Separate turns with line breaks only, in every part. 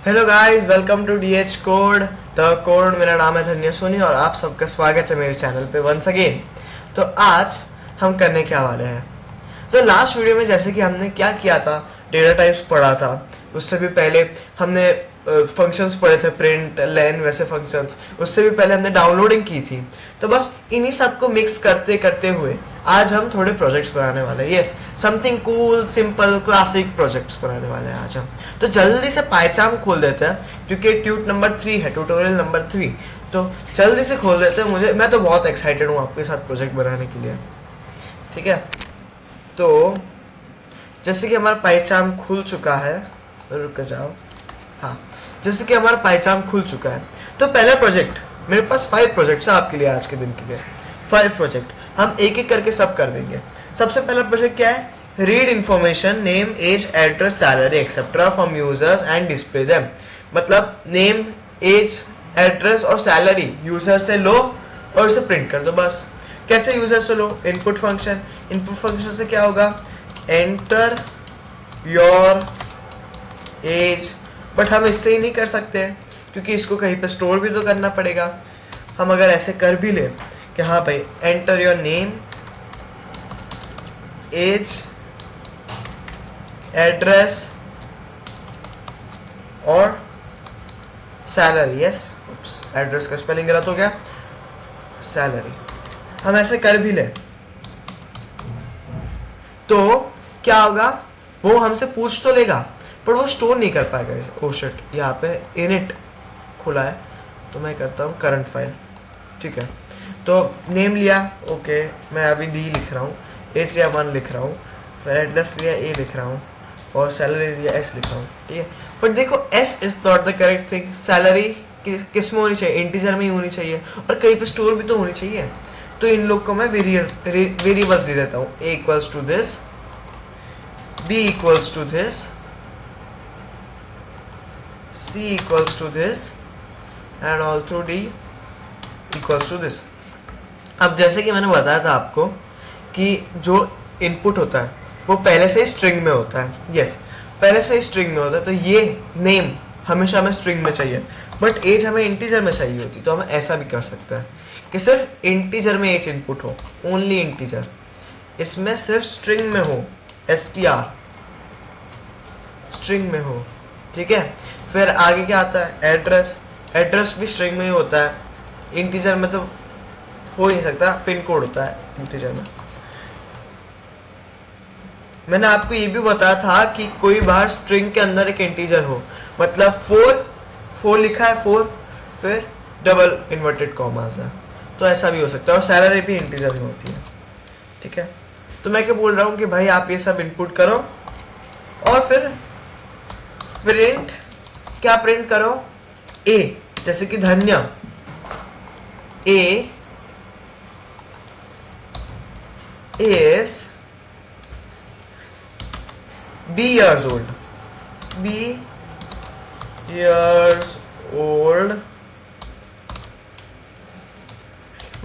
Hello guys, welcome to DH code the code. मेरा नाम है धन्य सोनी और आप सबका स्वागत है मेरे चैनल पे वंस अगेन। तो आज हम करने क्या वाले हैं, तो लास्ट वीडियो में जैसे कि हमने क्या किया था, डेटा टाइप्स पढ़ा था। उससे भी पहले हमने फंक्शंस पढ़े थे, प्रिंट, लेन, वैसे फंक्शंस। उससे भी पहले हमने डाउनलोडिंग की थी। तो बस इन्हीं सब को मिक्स करते करते हुए आज हम थोड़े प्रोजेक्ट्स बनाने वाले हैं। Yes, something cool, simple, classic projects बनाने वाले हैं आज हम। तो जल्दी से पाइचाम खोल देते हैं, क्योंकि ट्यूट नंबर 3 है, ट्यूटोरियल नंबर 3। तो जल्दी से खोल देते हैं। मैं तो बहुत एक्साइटेड हूँ आपके साथ प्रोजेक्ट बनाने के लिए। ठीक है, तो जैसे कि हमारा पाइचाम खुल चुका है, रुक जाओ। हाँ, जैसे कि हमारा पाइचाम खुल चुका है, तो पहला प्रोजेक्ट, मेरे पास 5 प्रोजेक्ट्स हैं आपके लिए आज के दिन के लिए। 5 प्रोजेक्ट हम एक एक करके सब कर देंगे। सबसे पहला प्रोजेक्ट क्या है? Read information, name, age, address, salary etcetera from users and display them. मतलब नेम, एज, एड्रेस और सैलरी यूजर से लो और इसे प्रिंट कर दो। बस कैसे यूजर से लो? इनपुट फंक्शन से क्या होगा? Enter your age. बट हम इससे ही नहीं कर सकते हैं, क्योंकि इसको कहीं पे स्टोर भी तो करना पड़ेगा। हम अगर ऐसे कर भी ले कि हाँ भाई, enter your name, age, address और सैलरी। यस, एड्रेस का स्पेलिंग गलत हो गया, सैलरी। हम ऐसे कर भी ले तो क्या होगा? वो हमसे पूछ तो लेगा, पर वो स्टोर नहीं कर पाएगा। ओ शिट, यहाँ पे इनिट खुला है, तो मैं करता हूँ करंट फाइल। ठीक है, तो नेम लिया, ओके, मैं अभी डी लिख रहा हूँ, एच लिया 1 लिख रहा हूँ, फिर एड्रेस लिया ए लिख रहा हूँ और सैलरी लिया एस लिख रहा हूँ। ठीक है, बट देखो S is not the correct thing. Salary किस में होनी चाहिए? इंटीजर में ही होनी चाहिए, और कहीं पे स्टोर भी तो होनी चाहिए। तो इन लोग को मैं वेरिएबल्स दे देता हूँ। A equals to this, B equals to this, C equals to this and also D equals to this। अब जैसे कि मैंने बताया था आपको कि जो इनपुट होता है वो पहले से ही स्ट्रिंग में होता है। यस, पहले से ही स्ट्रिंग में होता है। तो ये नेम हमेशा हमें स्ट्रिंग में चाहिए, बट एज हमें इंटीजर में चाहिए होती। तो हम ऐसा भी कर सकते हैं कि सिर्फ इंटीजर में एज इनपुट हो, ओनली इंटीजर, इसमें सिर्फ स्ट्रिंग में हो, str स्ट्रिंग में हो। ठीक है, फिर आगे क्या आता है? एड्रेस भी स्ट्रिंग में ही होता है, इंटीजर में तो हो ही नहीं सकता, पिन कोड होता है इंटीजर में। मैंने आपको ये भी बताया था कि कोई बार स्ट्रिंग के अंदर एक इंटीजर हो, मतलब 4 लिखा है 4, फिर डबल इन्वर्टेड कॉमास है, तो ऐसा भी हो सकता है। और सैलरी भी इंटीजर में होती है। ठीक है, तो मैं क्या बोल रहा हूँ कि भाई आप ये सब इनपुट करो और फिर प्रिंट, क्या प्रिंट करो? ए, जैसे कि Dhanya, A is B years old, B years old.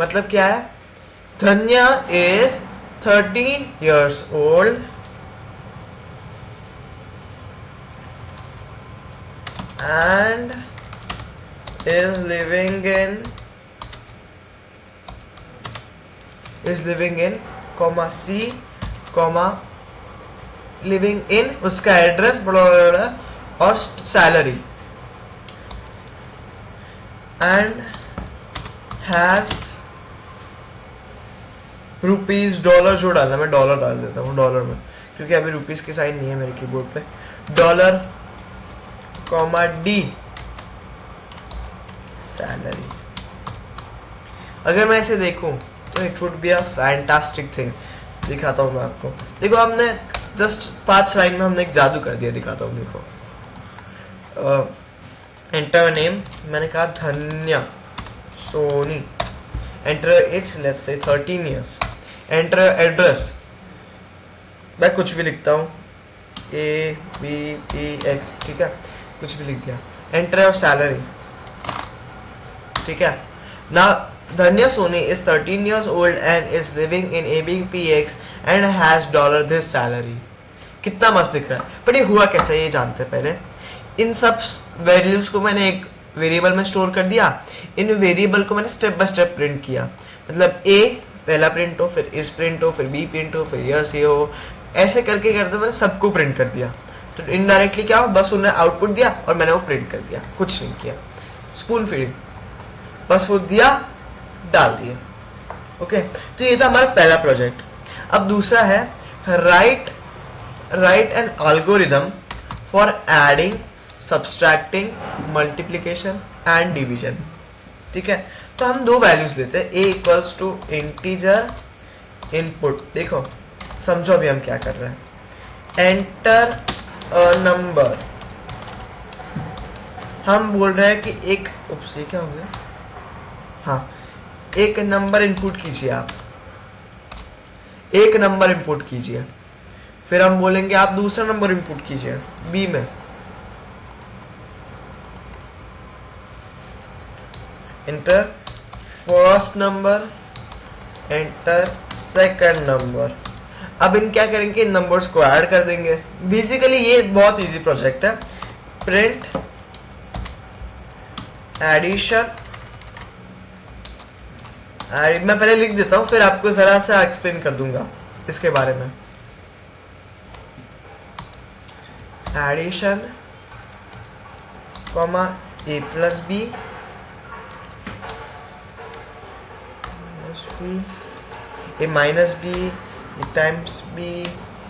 मतलब क्या है? Dhanya is 13 years old and is living in comma C comma living in, उसका एड्रेस और salary, and has rupees, dollar जो डालना, मैं डॉलर डाल देता हूँ डॉलर में, क्योंकि अभी रुपीज की साइन नहीं है मेरे कीबोर्ड पे। Dollar comma D, salary. अगर मैं इसे देखूं तो it would be a fantastic thing. दिखाता हूँ मैं आपको। देखो, हमने जस्ट 5 लाइन में हमने एक जादू कर दिया। दिखाता हूँ, देखो। एंटर नेम, मैंने कहा धन्य Soni. Enter as, let's say 13 years। Enter address, मैं कुछ भी लिखता हूँ, ABPX। ठीक है, कुछ भी लिख दिया। एंटर और सैलरी। ठीक है ना, धन्य Soni is 13 years old and is living in ABPX and has $this salary। कितना मस्त दिख रहा है, पर ये हुआ कैसे ये जानते हैं पहले। इन सब वैल्यूज को मैंने एक वेरिएबल में स्टोर कर दिया, इन वेरिएबल को मैंने स्टेप बाय स्टेप प्रिंट किया, मतलब ए पहला प्रिंट हो, फिर इस प्रिंट हो, फिर बी प्रिंट हो, फिर यह सी हो, ऐसे करके करते मैंने सबको प्रिंट कर दिया। तो इनडायरेक्टली क्या हो, बस उन्होंने आउटपुट दिया और मैंने वो प्रिंट कर दिया, कुछ नहीं किया, स्पून फीडिंग, बस वो दिया डाल दिया। ओके, तो ये था हमारा पहला प्रोजेक्ट। अब दूसरा है write an algorithm for adding, subtracting, multiplication and division. ठीक है, तो हम दो वैल्यूज लेते हैं, a equals to integer input. देखो समझो अभी हम क्या कर रहे हैं, एंटर अ नंबर। हम बोल रहे हैं कि एक ये क्या हो गया, हाँ, एक नंबर इनपुट कीजिए, आप एक नंबर इनपुट कीजिए, फिर हम बोलेंगे आप दूसरा नंबर इनपुट कीजिए बी में, enter first number, enter second number. अब इन क्या करेंगे, इन नंबर्स को ऐड कर देंगे। बेसिकली ये बहुत इजी प्रोजेक्ट है, प्रिंट एडिशन, मैं पहले लिख देता हूं फिर आपको जरा सा एक्सप्लेन कर दूंगा इसके बारे में। एडिशन कॉमा ए प्लस बी, ए माइनस बी, ए टाइम्स बी,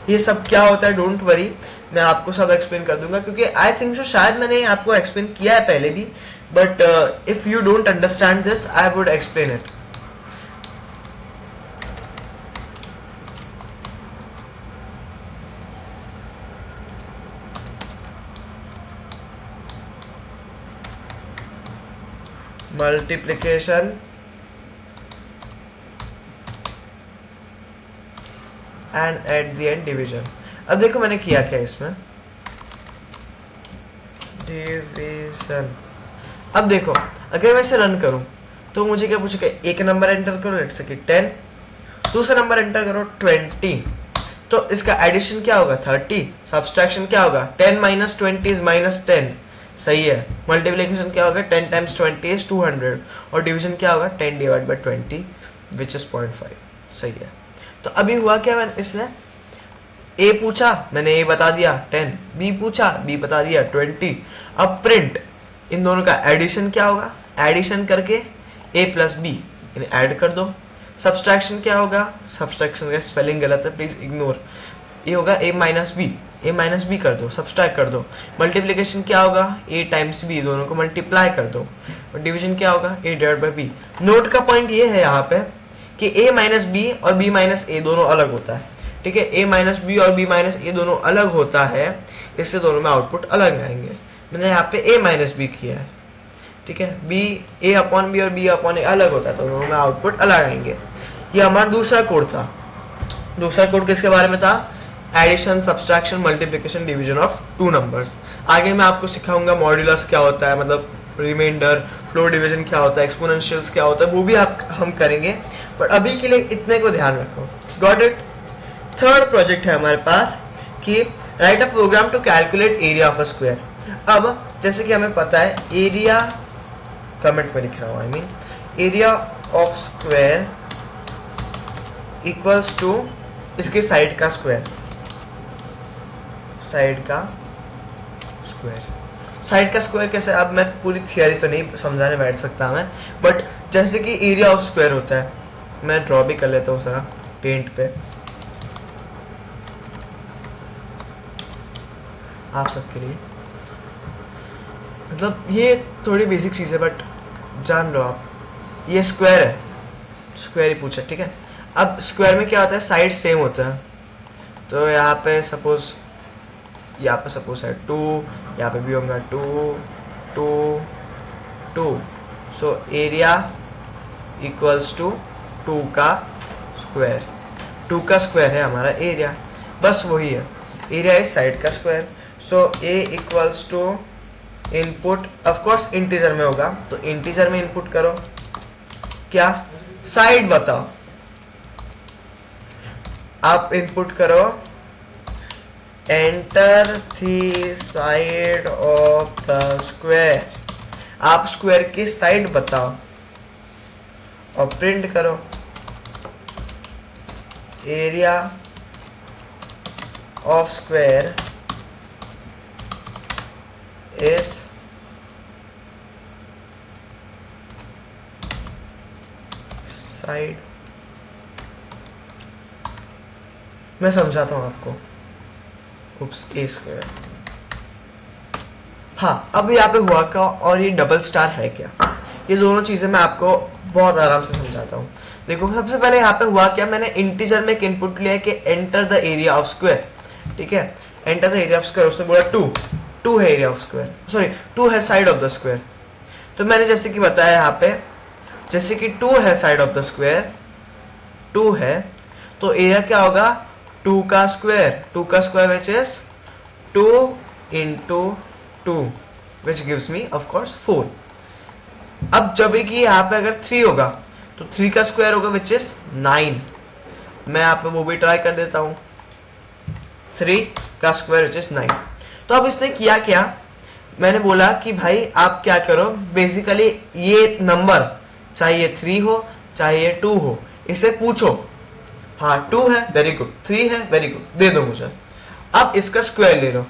ये सब क्या होता है डोंट वरी, मैं आपको सब एक्सप्लेन कर दूंगा, क्योंकि आई थिंक सो शायद मैंने आपको एक्सप्लेन किया है पहले भी, but if you don't understand this I would explain it. Multiplication and at the end division. अब देखो मैंने किया क्या इसमें, डिवीजन। अब देखो अगर मैं इसे रन करूं तो मुझे क्या पूछेगा, एक नंबर एंटर करो, लेट्स से कि 10, दूसरा नंबर एंटर करो 20, तो इसका एडिशन क्या होगा 30, सब्सट्रैक्शन क्या होगा 10 माइनस 20 इज माइनस 10, सही है। मल्टीप्लिकेशन क्या होगा 10 टाइम्स 20 इज 200, और डिवीजन क्या होगा 10 डिवाइड बाय 20 विच इज 0.5, सही है। तो अभी हुआ क्या, मैंने इसने ए पूछा, मैंने ए बता दिया 10, बी पूछा, बी बता दिया 20। अब प्रिंट इन दोनों का एडिशन क्या होगा, एडिशन करके ए प्लस बी ऐड कर दो। सब्सट्रैक्शन क्या होगा, सब्सट्रैक्शन का स्पेलिंग गलत है प्लीज इग्नोर, ये होगा ए माइनस बी कर दो, सब्सट्रैक्ट कर दो। मल्टीप्लिकेशन क्या होगा, ए टाइम्स बी, दोनों को मल्टीप्लाई कर दो। और डिवीजन क्या होगा, ए डिवाइड बाय बी। नोट का पॉइंट ये है यहाँ पे कि a माइनस बी और b माइनस ए दोनों अलग होता है, ठीक है। a माइनस बी और b माइनस ए दोनों अलग होता है, इससे दोनों में आउटपुट अलग आएंगे। मैंने यहाँ पे a माइनस बी किया है, ठीक है। b a अपॉन बी और b अपॉन ए अलग होता है, तो दोनों में आउटपुट अलग आएंगे। ये हमारा दूसरा कोड था। दूसरा कोड किसके बारे में था, addition, subtraction, multiplication, division of two numbers. आगे मैं आपको सिखाऊंगा मॉड्यूलस क्या होता है, मतलब रिमाइंडर, फ्लोर डिवीजन क्या होता है, एक्सपोनेंशियल्स क्या होता है, वो भी हम करेंगे, पर अभी के लिए इतने को ध्यान रखो। Got it. थर्ड प्रोजेक्ट है हमारे पास कि write a program to calculate area of a square. अब जैसे कि हमें पता है एरिया, कमेंट में लिख रहा हूं, I mean area of square equals to इसके साइड का स्क्वायर, साइड का स्क्वायर कैसे, अब मैं पूरी थियरी तो नहीं समझाने बैठ सकता मैं, बट जैसे कि एरिया ऑफ स्क्वायर होता है, मैं ड्रॉ भी कर लेता हूँ जरा पेंट पे आप सबके लिए, मतलब ये थोड़ी बेसिक चीज़ है बट जान लो आप। ये स्क्वायर है, स्क्वायर ही पूछा, ठीक है। अब स्क्वायर में क्या होता है, साइड सेम होता है, तो यहाँ पे सपोज है 2, यहाँ पे भी होगा 2 2 2, सो एरिया इक्वल्स टू 2 का स्क्वायर। 2 का स्क्वायर है हमारा एरिया, बस वही है, एरिया इज साइड का square. So A equals to input, of course integer में होगा, तो इंटीजर में इनपुट करो, क्या साइड बताओ, आप इनपुट करो enter the side of the square, आप स्क्वायर की साइड बताओ और प्रिंट करो area of square is side. मैं समझाता हूं आपको। उप्स, ए स्क्वायर। हाँ, अब यहाँ पे हुआ क्या और ये डबल स्टार है क्या, ये दोनों चीजें मैं आपको बहुत आराम से समझाता हूँ। देखो सबसे पहले यहाँ पे हुआ क्या, मैंने इंटीजर में एक इनपुट लिया कि enter the area of square, ठीक है, enter the area of square, उसने बोला 2 है एरिया ऑफ स्क्वायर, सॉरी 2 है साइड ऑफ द स्क्वायर। तो मैंने जैसे कि बताया यहाँ पे, जैसे कि 2 है साइड ऑफ द स्क्वायर, 2 है, तो एरिया क्या होगा 2 का square which is 2 into 2 which gives me of course 4। अब जब कि यहाँ पे अगर 3 होगा तो 3 का स्क्वायर होगा विच इज 9। मैं यहाँ पे वो भी ट्राई कर देता हूँ, 3 का स्क्वायर विच इज 9। तो अब इसने किया क्या, मैंने बोला कि भाई आप क्या करो, बेसिकली ये नंबर चाहे ये 3 हो चाहे ये 2 हो, इसे पूछो। हाँ 2 है, वेरी गुड, 3 है, वेरी गुड, दे दो मुझे। अब इसका स्क्वायर ले लो,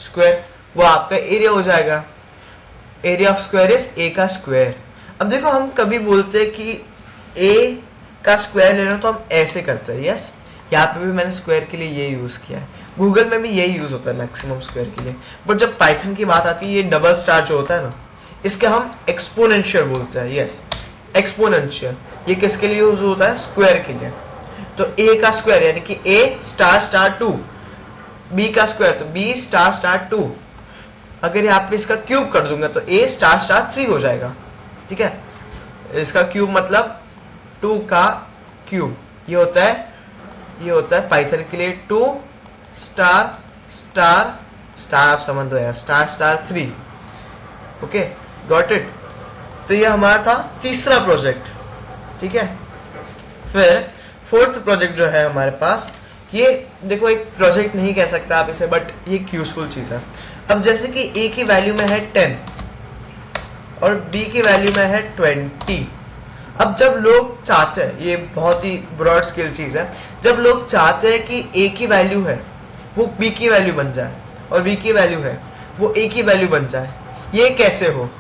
स्क्वायर, वो आपका एरिया हो जाएगा। Area of square is a का स्क्वायर। अब देखो हम कभी बोलते हैं कि ए का स्क्वायर लेना, तो हम ऐसे करते हैं, यस। यहाँ पे भी मैंने स्क्वायर के लिए ये यूज किया है, गूगल में भी यही यूज होता है मैक्सिमम स्क्वायर के लिए। बट जब पाइथन की बात आती है, ये डबल स्टार जो होता है ना, इसके हम एक्सपोनेंशियल बोलते हैं, यस एक्सपोनेंशियल। ये किसके लिए यूज होता है, स्क्वायर के लिए। तो ए का स्क्वायर यानी कि ए स्टार 2, बी का स्क्वायर तो बी स्टार 2। अगर यहाँ पे इसका क्यूब कर दूंगा तो ए स्टार 3 हो जाएगा, ठीक है। इसका क्यूब मतलब 2 का क्यूब, ये होता है पाइथन के लिए 2 स्टार आप समझ लो यार, स्टार 3। Okay, got it. तो ये हमारा था तीसरा प्रोजेक्ट, ठीक है। फिर फोर्थ प्रोजेक्ट जो है हमारे पास, ये देखो एक प्रोजेक्ट नहीं कह सकता आप इसे, बट ये एक यूजफुल चीज है। अब जैसे कि ए की वैल्यू में है 10 और बी की वैल्यू में है 20। अब जब लोग चाहते हैं, ये बहुत ही ब्रॉड स्केल चीज है, जब लोग चाहते हैं कि ए की वैल्यू है वो बी की वैल्यू बन जाए और बी की वैल्यू है वो ए की वैल्यू बन जाए, ये कैसे हो,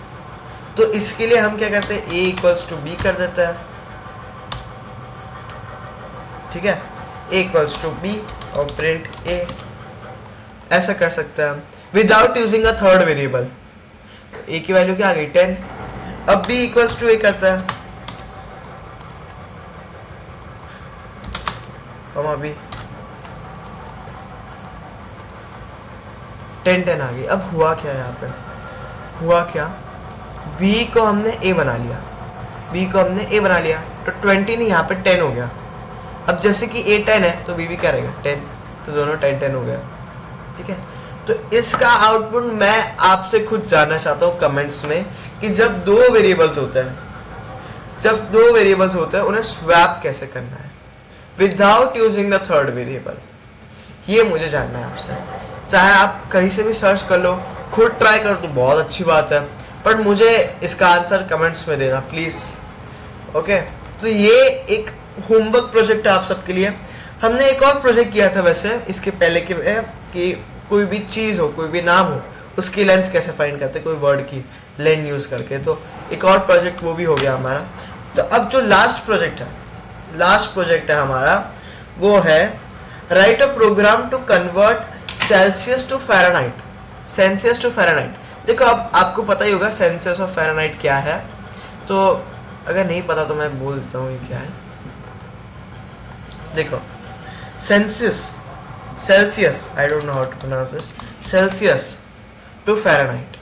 तो इसके लिए हम क्या करते हैं, ए इक्वल्स टू बी कर देते हैं, ठीक है, ए इक्वल्स टू बी और प्रिंट ए, ऐसा कर सकते हैं हम without using a third variable. A की वैल्यू क्या आ गई 10, अब बी इक्वल्स टू ए करता है, कॉमा बी, 10 आ गई। अब हुआ क्या यहाँ पे, हुआ क्या, बी को हमने ए बना लिया, तो 20 नहीं, यहाँ पे 10 हो गया। अब जैसे कि ए 10 है तो बी भी क्या रहेगा 10, तो दोनों 10 हो गया, ठीक है। तो इसका आउटपुट मैं आपसे खुद जानना चाहता हूँ कमेंट्स में कि जब दो वेरिएबल्स होते हैं उन्हें स्वैप कैसे करना है without using the third variable, ये मुझे जानना है आपसे। चाहे आप कहीं से भी सर्च कर लो, खुद ट्राई कर तो बहुत अच्छी बात है, पर मुझे इसका आंसर कमेंट्स में देना प्लीज, ओके। तो ये एक होमवर्क प्रोजेक्ट है आप सबके लिए। हमने एक और प्रोजेक्ट किया था वैसे इसके पहले कि कोई भी चीज हो, कोई भी नाम हो, उसकी लेंथ कैसे फाइंड करते, कोई वर्ड की लेंथ यूज करके, तो एक और प्रोजेक्ट वो भी हो गया हमारा। तो अब जो लास्ट प्रोजेक्ट है हमारा, वो है write a program to convert Celsius to Fahrenheit. देखो अब आपको पता ही होगा सेल्सियस और फ़ारेनहाइट क्या है, तो अगर नहीं पता तो मैं बोल देता हूँ ये क्या है। देखो Celsius I don't know how to pronounce this, Celsius to Fahrenheit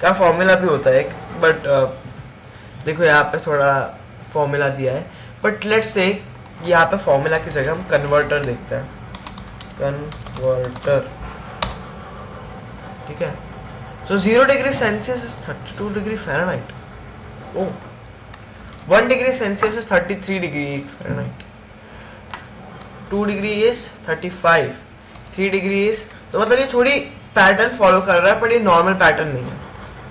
का फॉर्मूला भी होता है एक, बट देखो यहाँ पे थोड़ा फॉर्मूला दिया है, बट लेट्स से यहाँ पे फॉर्मूला की जगह हम कन्वर्टर देखते हैं, कन्वर्टर, ठीक है। सो 0 degree Celsius is 32 degree Fahrenheit, oh 1 degree Celsius is 33 degree Fahrenheit, 2 degree is 35, 3 degrees, तो मतलब ये थोड़ी पैटर्न फॉलो कर रहा है, पर ये नॉर्मल पैटर्न नहीं है,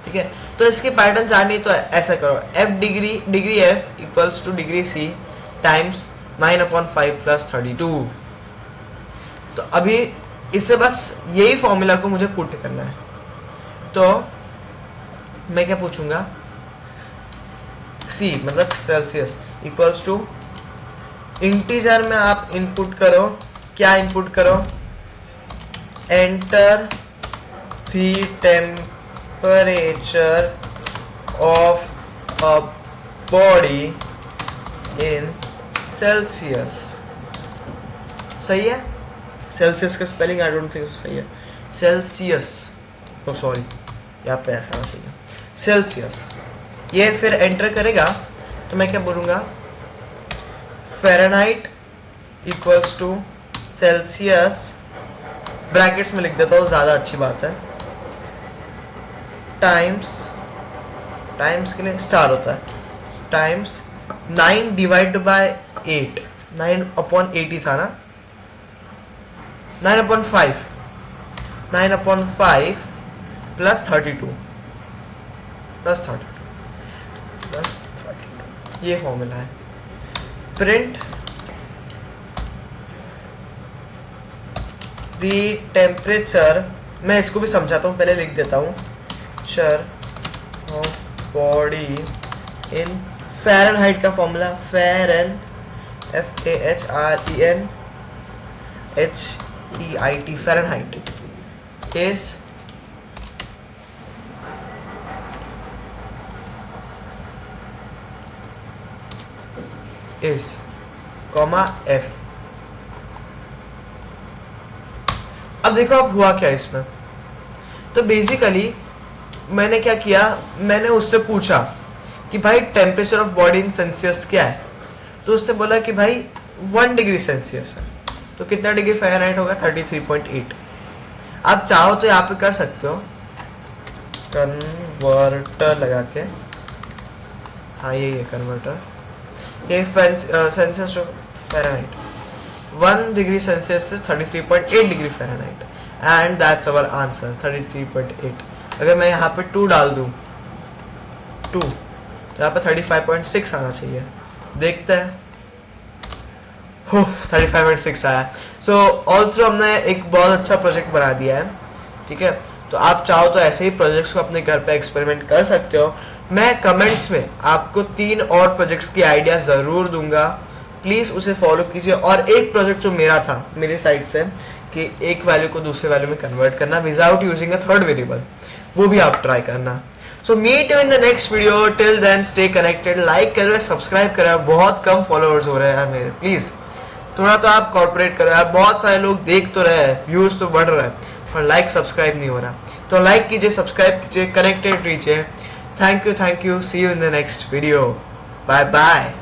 ठीक है। तो इसकी पैटर्न जाननी तो ऐसा करो, f degree f equals two degree c times 9/5 plus 32। तो अभी इससे बस यही फॉर्मूला को मुझे पुट करना है। तो मैं क्या पूछूंगा, c मतलब सेल्सियस इक्वल्स टू इंटीजर में आप इनपुट करो, क्या इनपुट करो, enter the temperature of a body in Celsius. सही है, सेल्सियस का स्पेलिंग आई डोंट थिंक सही है, सेल्सियस, ओ सॉरी यहाँ पे ऐसा चाहिए, सेल्सियस। ये फिर एंटर करेगा तो मैं क्या बोलूँगा, Fahrenheit equals to Celsius, brackets में लिख देता हूँ, ज़्यादा अच्छी बात है, टाइम्स के लिए स्टार होता है, टाइम्स 9 डिवाइड बाय 8, 9/8 ही था ना, 9/5 प्लस 32 ये फॉर्मूला है। प्रिंट द टेम्परेचर, मैं इसको भी समझाता हूँ, पहले लिख देता हूँ, चर ऑफ बॉडी इन फ़ारेनहाइट का फॉर्मूला, फ़ारेन FARENHEIT Fahrenheit is comma f। अब देखो अब हुआ क्या इसमें, तो बेसिकली मैंने क्या किया, मैंने उससे पूछा कि भाई temperature of body in Celsius क्या है, तो उसने बोला कि भाई 1 डिग्री सेल्सियस है, तो कितना डिग्री फ़ारेनहाइट होगा, 33.8। आप चाहो तो यहाँ पे कर सकते हो कन्वर्टर लगा के, हाँ ये कन्वर्टर, ये सेल्सियस फ़ारेनहाइट, 1 डिग्री सेल्सियस से 33.8 degree Fahrenheit, and that's our answer 33.8। अगर मैं यहाँ पे 2 डाल दूँ, 2, तो यहाँ पे 35.6 आना चाहिए, देखते हैं, 35.6 आया। सो ऑल्सो हमने एक बहुत अच्छा प्रोजेक्ट बना दिया है, ठीक है। तो आप चाहो तो ऐसे ही प्रोजेक्ट्स को अपने घर पे एक्सपेरिमेंट कर सकते हो। मैं कमेंट्स में आपको 3 और प्रोजेक्ट्स की आइडिया ज़रूर दूंगा, प्लीज़ उसे फॉलो कीजिए। और एक प्रोजेक्ट जो मेरा था मेरी साइड से कि एक वैल्यू को दूसरे वैल्यू में कन्वर्ट करना without using a third variable, वो भी आप ट्राई करना। So meet you in the next video, till then stay connected, like करो, सब्सक्राइब करो। बहुत कम फॉलोअर्स हो रहे हैं मेरे, प्लीज़ थोड़ा तो आप कॉर्पोरेट करो यार, बहुत सारे लोग देख तो रहे हैं, व्यूज़ तो बढ़ रहा है, पर लाइक सब्सक्राइब नहीं हो रहा। तो लाइक कीजिए, सब्सक्राइब कीजिए, कनेक्टेड रहिए। Thank you, see you in the next video, bye bye.